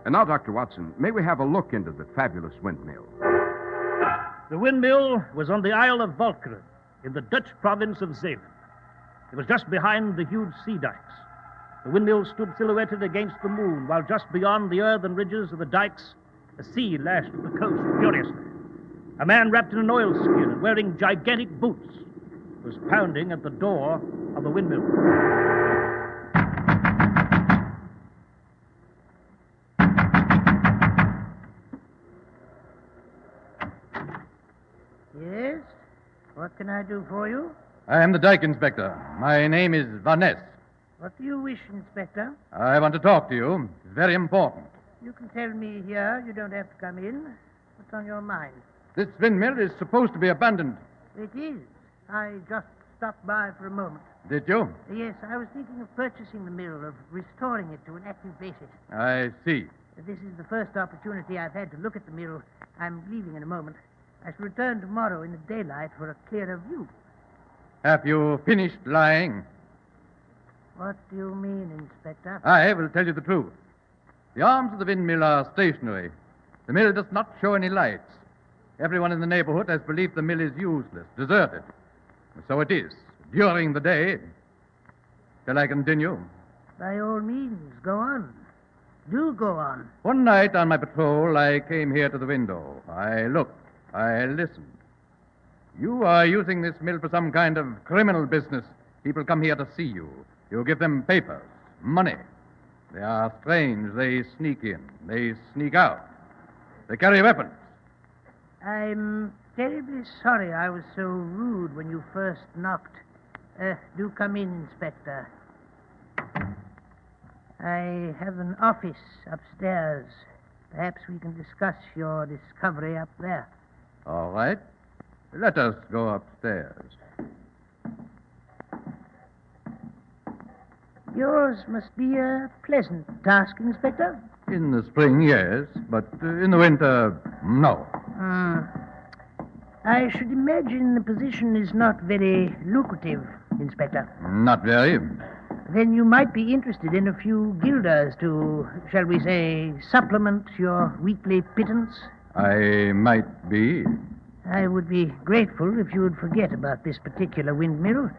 And now, Dr. Watson, may we have a look into the fabulous windmill? The windmill was on the Isle of Walcheren, in the Dutch province of Zeeland. It was just behind the huge sea dikes. The windmill stood silhouetted against the moon, while just beyond the earthen ridges of the dikes, the sea lashed at the coast furiously. A man wrapped in an oilskin and wearing gigantic boots was pounding at the door of the windmill. Yes? What can I do for you? I am the dike inspector. My name is Vaness. What do you wish, Inspector? I want to talk to you. It's very important. You can tell me here. You don't have to come in. What's on your mind? This windmill is supposed to be abandoned. It is. I just stopped by for a moment. Did you? Yes, I was thinking of purchasing the mill, of restoring it to an active basis. I see. This is the first opportunity I've had to look at the mill. I'm leaving in a moment. I shall return tomorrow in the daylight for a clearer view. Have you finished lying? What do you mean, Inspector? I will tell you the truth. The arms of the windmill are stationary. The mill does not show any lights. Everyone in the neighborhood has believed the mill is useless, deserted. So it is, during the day. Shall I continue? By all means, go on. Do go on. One night on my patrol, I came here to the window. I looked. I listened. You are using this mill for some kind of criminal business. People come here to see you. You give them papers, money. They are strange. They sneak in. They sneak out. They carry weapons. I'm terribly sorry I was so rude when you first knocked. Do come in, Inspector. I have an office upstairs. Perhaps we can discuss your discovery up there. All right. Let us go upstairs. Yours must be a pleasant task, Inspector. In the spring, yes, but in the winter, no. I should imagine the position is not very lucrative, Inspector. Not very. Then you might be interested in a few guilders to, shall we say, supplement your weekly pittance. I might be. I would be grateful if you would forget about this particular windmill.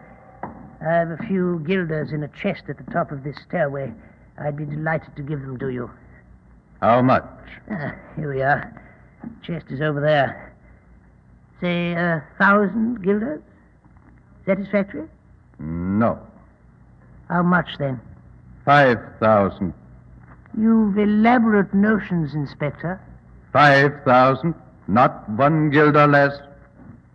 I have a few guilders in a chest at the top of this stairway. I'd be delighted to give them to you. How much? Here we are. Chest is over there. Say 1,000 guilders? Satisfactory? No. How much, then? 5,000. You've elaborate notions, Inspector. 5,000. Not 1 guilder less.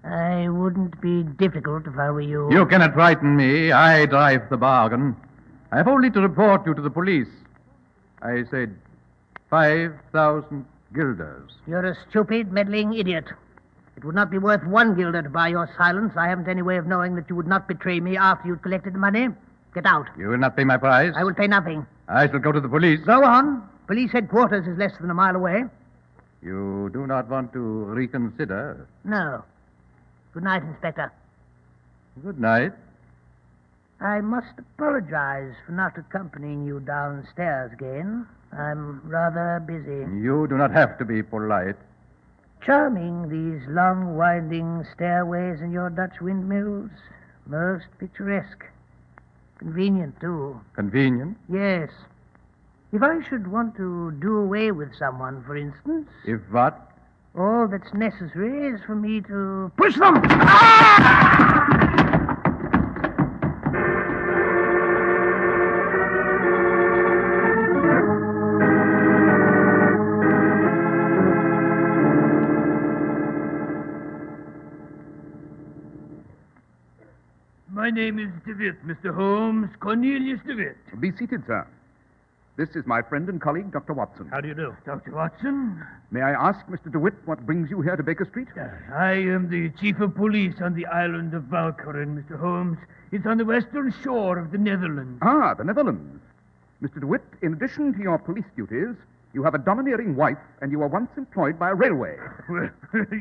I wouldn't be difficult if I were you. You cannot frighten me. I drive the bargain. I have only to report you to the police. I said 5,000 guilders. You're a stupid, meddling idiot. It would not be worth 1 guilder to buy your silence. I haven't any way of knowing that you would not betray me after you'd collected the money. Get out. You will not pay my price? I will pay nothing. I shall go to the police. Go on. Police headquarters is less than a mile away. You do not want to reconsider? No. Good night, Inspector. Good night. I must apologize for not accompanying you downstairs again. I'm rather busy. You do not have to be polite. Charming, these long, winding stairways in your Dutch windmills. Most picturesque. Convenient, too. Convenient? Yes. If I should want to do away with someone, for instance... If what? All that's necessary is for me to push them! Ah! My name is DeWitt, Mr. Holmes. Cornelius DeWitt. Be seated, sir. This is my friend and colleague, Dr. Watson. How do you do? Dr. Watson? May I ask, Mr. DeWitt, what brings you here to Baker Street? I am the chief of police on the island of Walcheren, Mr. Holmes. It's on the western shore of the Netherlands. Ah, the Netherlands. Mr. DeWitt, in addition to your police duties, You have a domineering wife, and you were once employed by a railway. Well,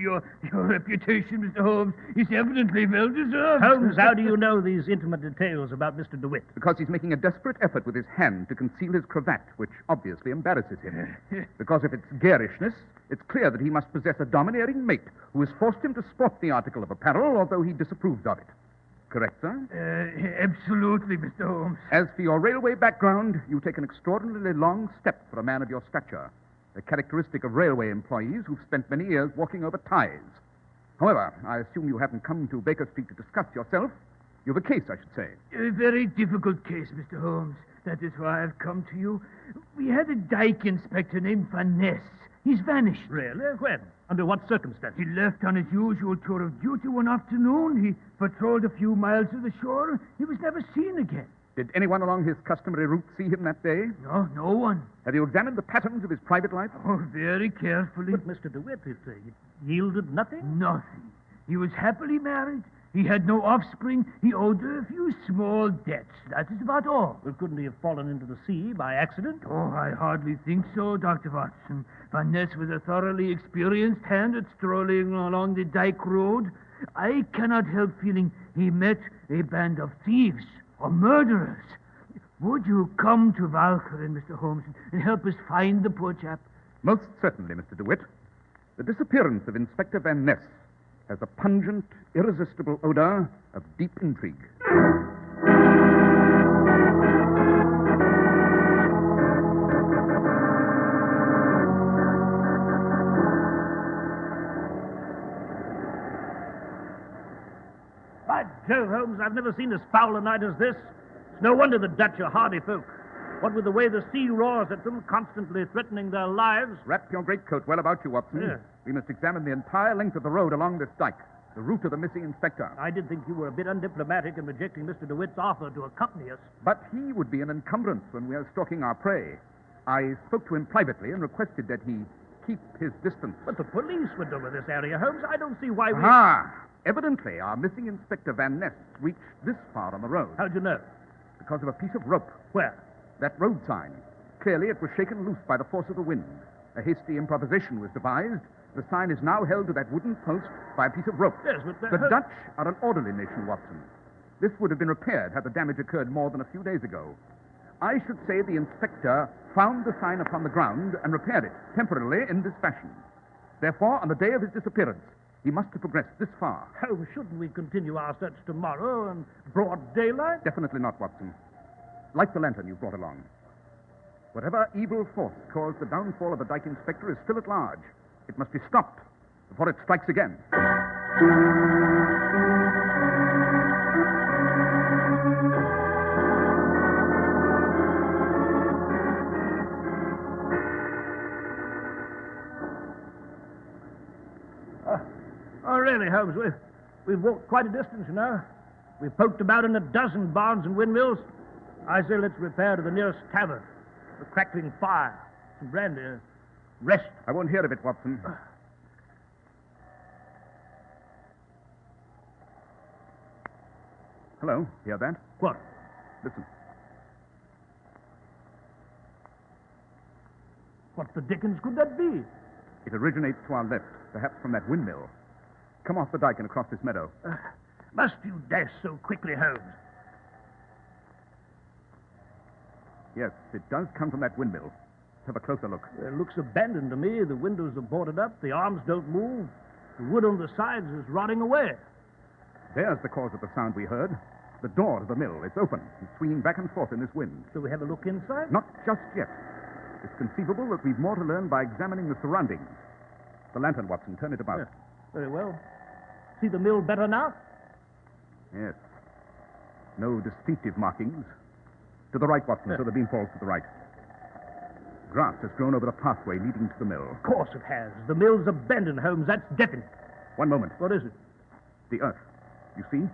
your reputation, Mr. Holmes, is evidently well deserved. Holmes, how do you know these intimate details about Mr. DeWitt? Because he's making a desperate effort with his hand to conceal his cravat, which obviously embarrasses him. Because if it's garishness, it's clear that he must possess a domineering mate who has forced him to sport the article of apparel, although he disapproves of it. Correct, sir? Absolutely, Mr. Holmes. As for your railway background, you take an extraordinarily long step for a man of your stature, a characteristic of railway employees who've spent many years walking over ties. However, I assume you haven't come to Baker Street to discuss yourself. You have a case, I should say. A very difficult case, Mr. Holmes. That is why I've come to you. We had a dike inspector named Van Ness. He's vanished. Really? When? Under what circumstances? He left on his usual tour of duty one afternoon. He patrolled a few miles of the shore. He was never seen again. Did anyone along his customary route see him that day? No one. Have you examined the patterns of his private life? Oh, very carefully. But Mr. DeWitt, it yielded nothing? Nothing. He was happily married. He had no offspring. He owed a few small debts. That is about all. Well, couldn't he have fallen into the sea by accident? Oh, I hardly think so, Dr. Watson. Van Ness was a thoroughly experienced hand at strolling along the dike road. I cannot help feeling he met a band of thieves or murderers. Would you come to Valkyrie, Mr. Holmes, and help us find the poor chap? Most certainly, Mr. DeWitt. The disappearance of Inspector Van Ness has a pungent, irresistible odor of deep intrigue. By Jove, Holmes, I've never seen as foul a night as this. It's no wonder the Dutch are hardy folk. What with the way the sea roars at them, constantly threatening their lives. Wrap your greatcoat well about you, Watson. Yeah. We must examine the entire length of the road along this dike, the route of the missing inspector. I did think you were a bit undiplomatic in rejecting Mr. DeWitt's offer to accompany us. But he would be an encumbrance when we are stalking our prey. I spoke to him privately and requested that he keep his distance. But the police would over this area, Holmes. I don't see why we... Ah! Evidently, our missing Inspector Van Ness reached this far on the road. How'd you know? Because of a piece of rope. Where? That road sign. Clearly, it was shaken loose by the force of the wind. A hasty improvisation was devised. The sign is now held to that wooden post by a piece of rope. Yes, but The Dutch are an orderly nation, Watson. This would have been repaired had the damage occurred more than a few days ago. I should say the inspector found the sign upon the ground and repaired it, temporarily, in this fashion. Therefore, on the day of his disappearance, he must have progressed this far. Oh, shouldn't we continue our search tomorrow in broad daylight? Definitely not, Watson. Light the lantern you brought along. Whatever evil force caused the downfall of the dike inspector is still at large. It must be stopped before it strikes again. Oh, really, Holmes, we've walked quite a distance, you know. We've poked about in a dozen barns and windmills. I say let's repair to the nearest tavern. A crackling fire, some brandy, rest. I won't hear of it, Watson. Hello, hear that? What? Listen. What the dickens could that be? It originates to our left, perhaps from that windmill. Come off the dike and across this meadow. Must you dash so quickly, Holmes? Yes, it does come from that windmill. Let's have a closer look. It looks abandoned to me. The windows are boarded up. The arms don't move. The wood on the sides is rotting away. There's the cause of the sound we heard. The door to the mill. It's open. It's swinging back and forth in this wind. Shall we have a look inside? Not just yet. It's conceivable that we've more to learn by examining the surroundings. The lantern, Watson. Turn it about. Yeah, very well. See the mill better now? Yes. No distinctive markings. To the right, Watson, so the beam falls to the right. Grass has grown over the pathway leading to the mill. Of course it has. The mill's abandoned, Holmes. That's definite. One moment. What is it? The earth. You see?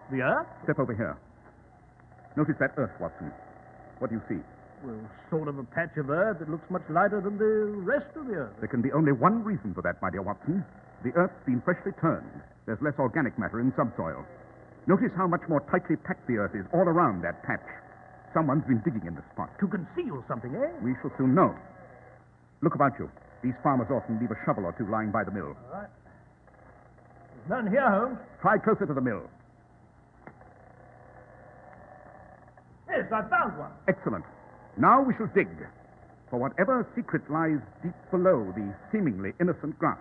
The earth? Step over here. Notice that earth, Watson. What do you see? Well, sort of a patch of earth that looks much lighter than the rest of the earth. There can be only one reason for that, my dear Watson. The earth's been freshly turned. There's less organic matter in subsoil. Notice how much more tightly packed the earth is all around that patch. Someone's been digging in the spot. To conceal something, eh? We shall soon know. Look about you. These farmers often leave a shovel or two lying by the mill. All right. There's none here, Holmes. Try closer to the mill. Yes, I found one. Excellent. Now we shall dig for whatever secret lies deep below the seemingly innocent grass.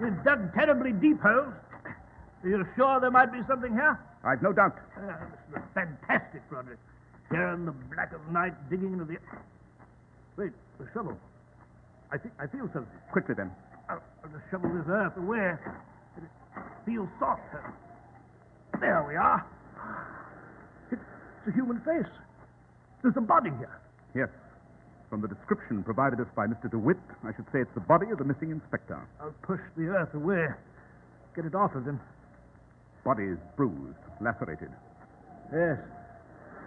We've dug terribly deep, Holmes. Are you sure there might be something here? I've no doubt. This is a fantastic project. Here in the black of night, digging into the... Wait, the shovel. I feel something. Quickly, then. I'll just shovel this earth away. It feels soft. There we are. It's a human face. There's a body here. Yes. From the description provided us by Mr. DeWitt, I should say it's the body of the missing inspector. I'll push the earth away. Get it off of him. Body is bruised, lacerated. Yes.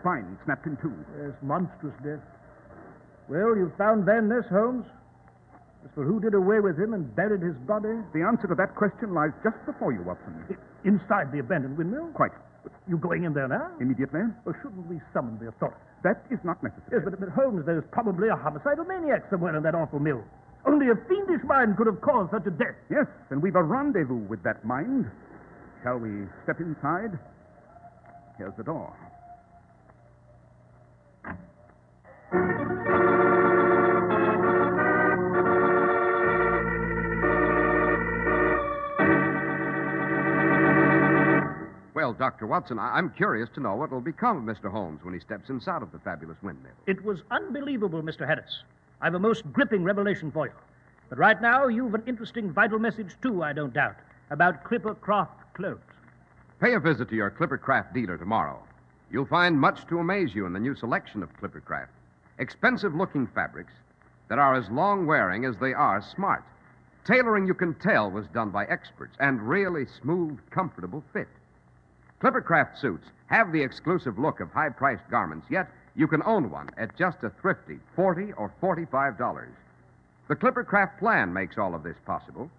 Spine snapped in two. Yes, monstrous death. Well, you've found Van Ness, Holmes. As for who did away with him and buried his body... The answer to that question lies just before you, Watson. Inside the abandoned windmill? Quite. You going in there now? Immediately? Or shouldn't we summon the authorities? That is not necessary. Yes, but Holmes, there's probably a homicidal maniac somewhere in that awful mill. Only a fiendish mind could have caused such a death. Yes, and we've a rendezvous with that mind. Shall we step inside? Here's the door. Well, Dr. Watson, I'm curious to know what will become of Mr. Holmes when he steps inside of the fabulous windmill. It was unbelievable, Mr. Harris. I've a most gripping revelation for you. But right now, you've an interesting, vital message, too, I don't doubt, about Clippercraft clothes. Pay a visit to your Clippercraft dealer tomorrow. You'll find much to amaze you in the new selection of Clippercraft. Expensive-looking fabrics that are as long-wearing as they are smart. Tailoring, you can tell, was done by experts, and really smooth, comfortable fit. Clippercraft suits have the exclusive look of high-priced garments, yet you can own one at just a thrifty $40 or $45. The Clippercraft plan makes all of this possible.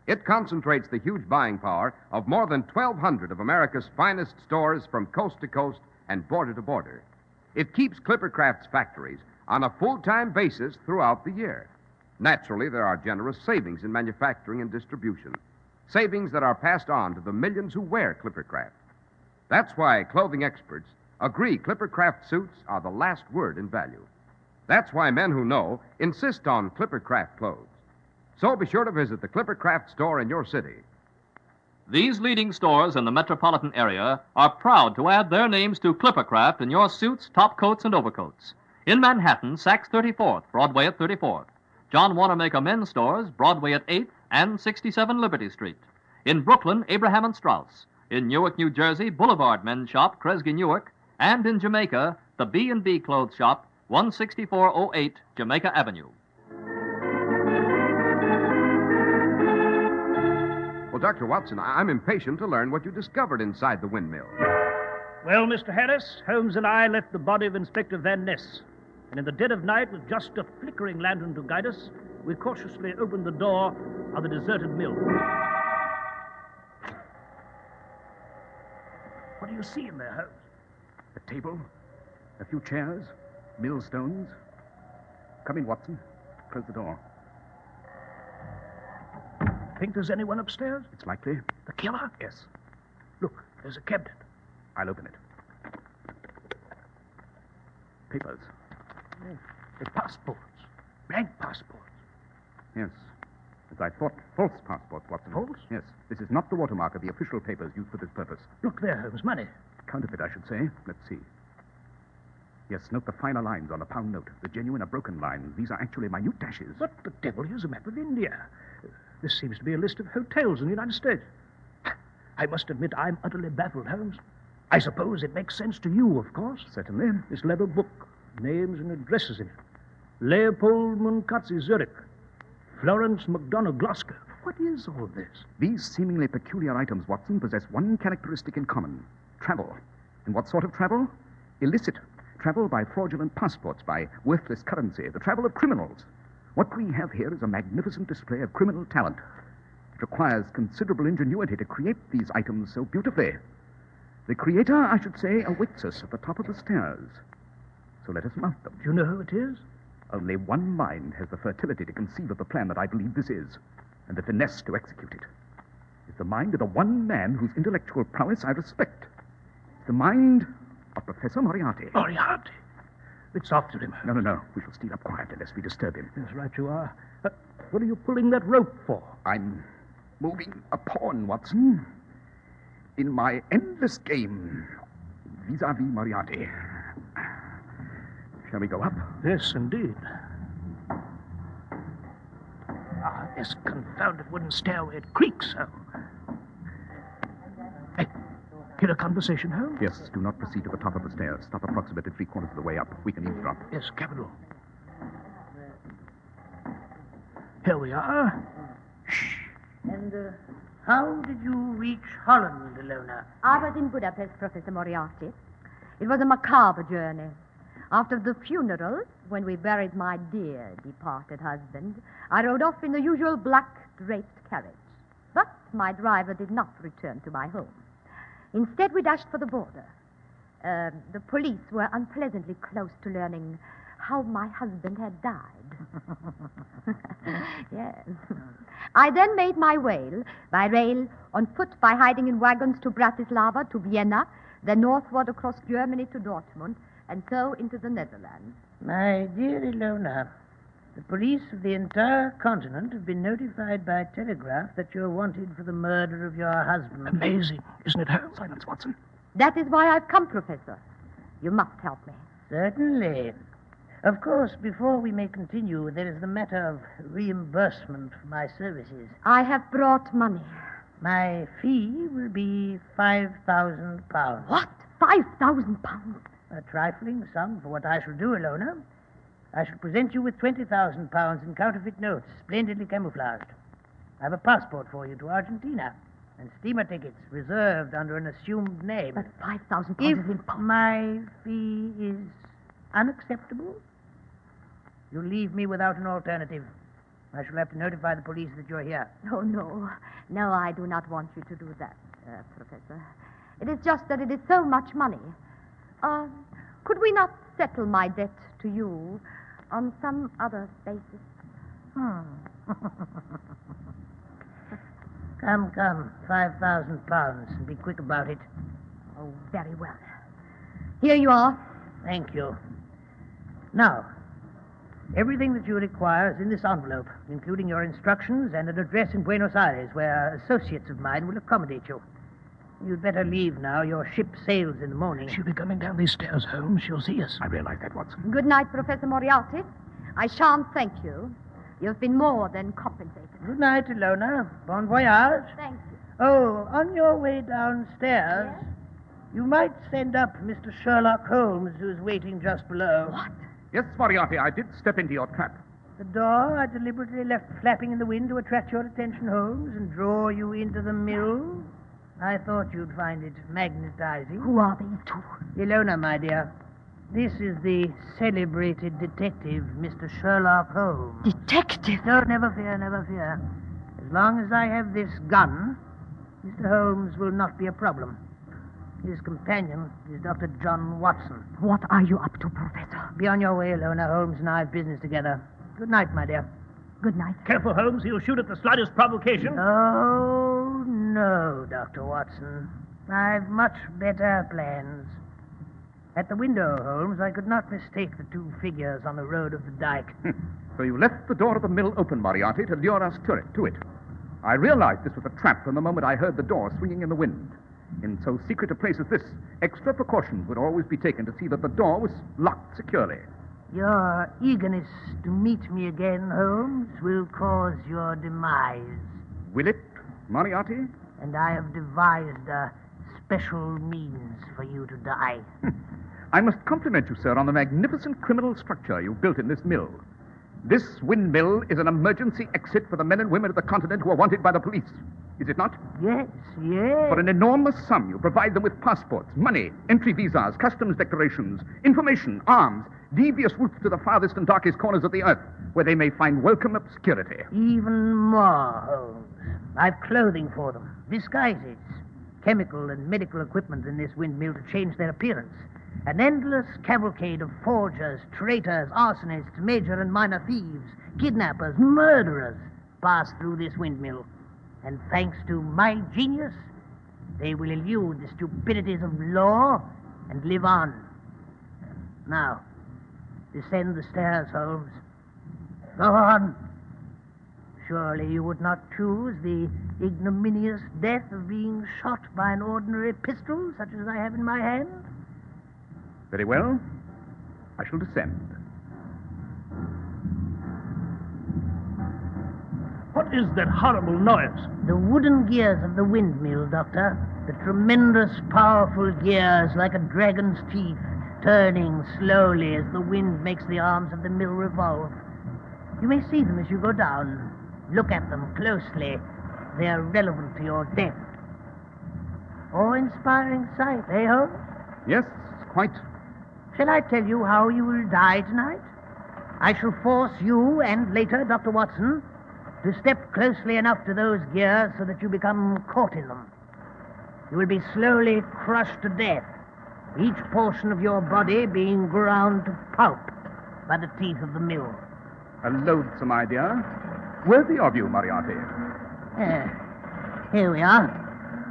It concentrates the huge buying power of more than 1,200 of America's finest stores from coast to coast and border to border. It keeps Clippercraft's factories on a full-time basis throughout the year. Naturally, there are generous savings in manufacturing and distribution, savings that are passed on to the millions who wear Clippercraft. That's why clothing experts agree Clippercraft suits are the last word in value. That's why men who know insist on Clippercraft clothes. So be sure to visit the Clippercraft store in your city. These leading stores in the metropolitan area are proud to add their names to Clippercraft in your suits, top coats, and overcoats. In Manhattan, Saks 34th, Broadway at 34th. John Wanamaker Men's Stores, Broadway at 8th and 67 Liberty Street. In Brooklyn, Abraham and Strauss. In Newark, New Jersey, Boulevard Men's Shop, Kresge Newark. And in Jamaica, the B&B Clothes Shop, 16408 Jamaica Avenue. Well, Dr. Watson, I'm impatient to learn what you discovered inside the windmill. Well, Mr. Harris, Holmes and I left the body of Inspector Van Ness. And in the dead of night, with just a flickering lantern to guide us, we cautiously opened the door of the deserted mill. What do you see in there, Holmes? A table, a few chairs, millstones. Come in, Watson. Close the door. Think there's anyone upstairs? It's likely. The killer? Yes. Look, there's a cabinet. I'll open it. Papers. Yes. The passports. Blank passports. Yes. As I thought, false passports, Watson. False? Yes. This is not the watermark of the official papers used for this purpose. Look there, Holmes. Money. Counterfeit, I should say. Let's see. Yes, note the finer lines on a pound note. The genuine are broken lines. These are actually minute dashes. What the devil is a map of India? This seems to be a list of hotels in the United States. I must admit I'm utterly baffled, Holmes. I suppose it makes sense to you, of course. Certainly. This leather book, names and addresses in it. Leopold Munkatzi, Zurich. Florence MacDonough, Glasgow. What is all this? These seemingly peculiar items, Watson, possess one characteristic in common. Travel. And what sort of travel? Illicit. Travel by fraudulent passports, by worthless currency. The travel of criminals. What we have here is a magnificent display of criminal talent. It requires considerable ingenuity to create these items so beautifully. The creator, I should say, awaits us at the top of the stairs. So let us mount them. Do you know who it is? Only one mind has the fertility to conceive of the plan that I believe this is, and the finesse to execute it. It's the mind of the one man whose intellectual prowess I respect. It's the mind of Professor Moriarty. Moriarty? It's after him. No. We shall steal up quietly lest we disturb him. Yes, right you are. What are you pulling that rope for? I'm moving a pawn, Watson, in my endless game vis-a-vis Moriarty. Shall we go up? Yes, indeed. This confounded wooden stairway, it creaks so. Hey, hear a conversation, Holmes? Yes, do not proceed to the top of the stairs. Stop approximately 3/4 of the way up. We can eavesdrop. Yes, capital. Here we are. And how did you reach Holland, Ilona? I was in Budapest, Professor Moriarty. It was a macabre journey. After the funeral, when we buried my dear departed husband, I rode off in the usual black draped carriage. But my driver did not return to my home. Instead, we dashed for the border. The police were unpleasantly close to learning how my husband had died. Yes. I then made my way by rail, on foot, by hiding in wagons to Bratislava, to Vienna, then northward across Germany to Dortmund, and so into the Netherlands. My dear Ilona, the police of the entire continent have been notified by telegraph that you're wanted for the murder of your husband. Amazing, isn't it, Holmes? Silence, Watson. That is why I've come, Professor. You must help me. Certainly. Of course, before we may continue, there is the matter of reimbursement for my services. I have brought money. My fee will be £5,000. What? £5,000? A trifling sum for what I shall do, Ilona. I shall present you with £20,000 in counterfeit notes, splendidly camouflaged. I have a passport for you to Argentina, and steamer tickets reserved under an assumed name. But £5,000 If is impossible. my fee is unacceptable, you'll leave me without an alternative. I shall have to notify the police that you're here. Oh, no. No, I do not want you to do that, Professor. It is just that it is so much money. Could we not settle my debt to you on some other basis? Come, £5,000, and be quick about it. Oh, very well. Here you are. Thank you. Now, everything that you require is in this envelope, including your instructions and an address in Buenos Aires where associates of mine will accommodate you. You'd better leave now. Your ship sails in the morning. She'll be coming down these stairs, Holmes. She'll see us. I realize that, Watson. Good night, Professor Moriarty. I shan't thank you. You've been more than compensated. Good night, Ilona. Bon voyage. Thank you. Oh, on your way downstairs, Yes? you might send up Mr. Sherlock Holmes, who's waiting just below. What? Yes, Moriarty, I did step into your trap. The door I deliberately left flapping in the wind to attract your attention, Holmes, and draw you into the mill. I thought you'd find it magnetizing. Who are these two? Ilona, my dear, this is the celebrated detective, Mr. Sherlock Holmes. Detective? No, never fear, never fear. As long as I have this gun, Mr. Holmes will not be a problem. His companion is Dr. John Watson. What are you up to, Professor? Be on your way, Ilona. Holmes and I have business together. Good night, my dear. Good night. Careful, Holmes. He'll shoot at the slightest provocation. Oh, no, Dr. Watson. I've much better plans. At the window, Holmes, I could not mistake the two figures on the road of the dike. So you left the door of the mill open, Moriarty, to lure us to it. I realized this was a trap from the moment I heard the door swinging in the wind. In so secret a place as this, extra precautions would always be taken to see that the door was locked securely. Your eagerness to meet me again, Holmes, will cause your demise. Will it, Moriarty? And I have devised a special means for you to die. I must compliment you, sir, on the magnificent criminal structure you've built in this mill. This windmill is an emergency exit for the men and women of the continent who are wanted by the police. is it not? Yes, yes. For an enormous sum, you provide them with passports, money, entry visas, customs declarations, information, arms, devious routes to the farthest and darkest corners of the earth, where they may find welcome obscurity. Even more, Holmes. I've clothing for them, disguises, chemical and medical equipment in this windmill to change their appearance. An endless cavalcade of forgers, traitors, arsonists, major and minor thieves, kidnappers, murderers pass through this windmill. And thanks to my genius, they will elude the stupidities of law and live on. Now, descend the stairs, Holmes. Go on. Surely you would not choose the ignominious death of being shot by an ordinary pistol, such as I have in my hand? Very well. I shall descend. What is that horrible noise? The wooden gears of the windmill, Doctor. The tremendous, powerful gears like a dragon's teeth, turning slowly as the wind makes the arms of the mill revolve. You may see them as you go down. Look at them closely. They are relevant to your death. Awe-inspiring sight, eh, Holmes? Yes, quite. Shall I tell you how you will die tonight? I shall force you, and later Dr. Watson, to step closely enough to those gears so that you become caught in them. You will be slowly crushed to death, each portion of your body being ground to pulp by the teeth of the mill. A loathsome idea. Worthy of you, Moriarty. Here we are,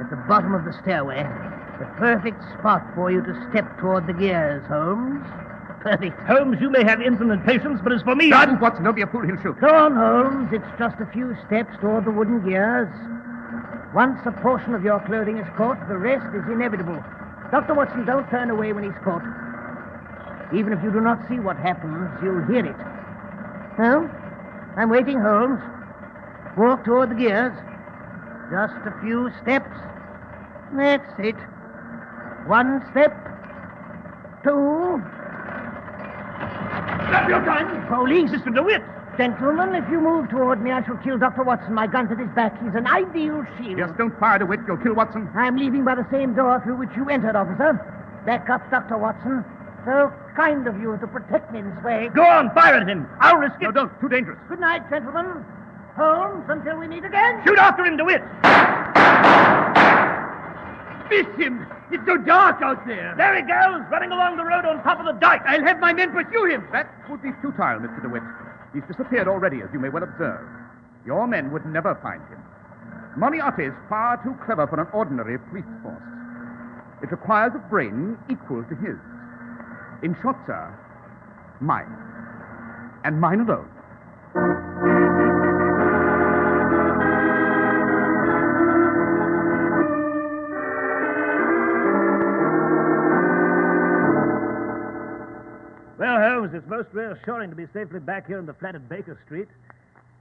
at the bottom of the stairway. The perfect spot for you to step toward the gears, Holmes. Perfect. Holmes, you may have infinite patience, but as for me... Sergeant Watson, don't be a fool, he'll shoot. Go on, Holmes. It's just a few steps toward the wooden gears. Once a portion of your clothing is caught, the rest is inevitable. Dr. Watson, don't turn away when he's caught. Even if you do not see what happens, you'll hear it. Well, I'm waiting, Holmes. Walk toward the gears. Just a few steps. That's it. One step. Two. Stop your gun! Police! Mr. DeWitt! Gentlemen, if you move toward me, I shall kill Dr. Watson. My gun's at his back. He's an ideal shield. Just don't fire, DeWitt. You'll kill Watson. I'm leaving by the same door through which you entered, officer. Back up, Dr. Watson. So kind of you to protect me this way. Go on, fire at him. I'll risk it. No, don't. Too dangerous. Good night, gentlemen. Holmes, until we meet again. Shoot after him, DeWitt. Miss him! It's so dark out there. There he goes, running along the road on top of the dike. I'll have my men pursue him. That would be futile, Mr. DeWitt. He's disappeared already, as you may well observe. Your men would never find him. Moriarty is far too clever for an ordinary police force. It requires a brain equal to his. In short, sir, mine. And mine alone. Well, Holmes, it's most reassuring to be safely back here in the flat at Baker Street.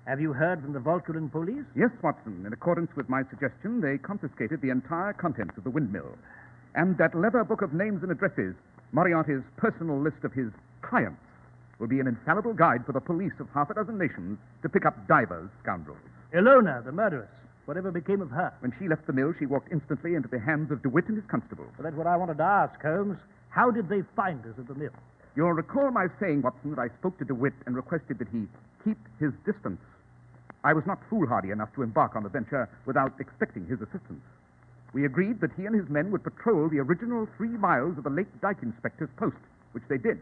Have you heard from the Volcarin police? Yes, Watson. In accordance with my suggestion, they confiscated the entire contents of the Windmill. And that leather book of names and addresses, Moriarty's personal list of his clients, will be an infallible guide for the police of half a dozen nations to pick up divers scoundrels. Ilona, the murderess. Whatever became of her? When she left the mill, she walked instantly into the hands of DeWitt and his constable. Well, that's what I wanted to ask, Holmes. How did they find us at the mill? You'll recall my saying, Watson, that I spoke to DeWitt and requested that he keep his distance. I was not foolhardy enough to embark on the venture without expecting his assistance. We agreed that he and his men would patrol the original 3 miles of the late dike inspector's post, which they did.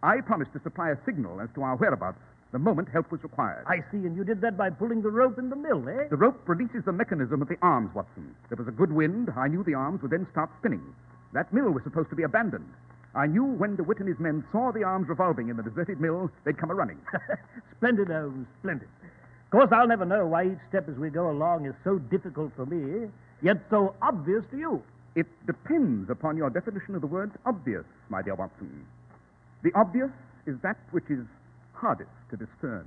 I promised to supply a signal as to our whereabouts the moment help was required. I see, and you did that by pulling the rope in the mill, eh? The rope releases the mechanism of the arms, Watson. There was a good wind. I knew the arms would then start spinning. That mill was supposed to be abandoned. I knew when DeWitt and his men saw the arms revolving in the deserted mill, they'd come a-running. Splendid, Holmes, splendid. Of course, I'll never know why each step as we go along is so difficult for me, yet so obvious to you. It depends upon your definition of the word obvious, my dear Watson. The obvious is that which is hardest to discern.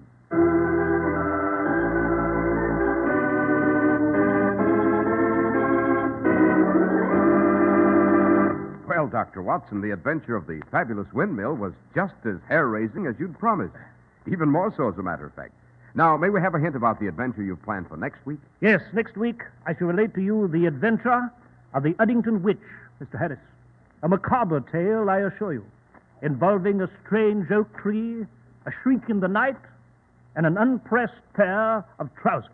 Well, Dr. Watson, the adventure of the fabulous windmill was just as hair-raising as you'd promised. Even more so, as a matter of fact. Now, may we have a hint about the adventure you've planned for next week? Yes, next week I shall relate to you the adventure of the Uddington Witch, Mr. Harris. A macabre tale, I assure you, involving a strange oak tree, a shriek in the night, and an unpressed pair of trousers.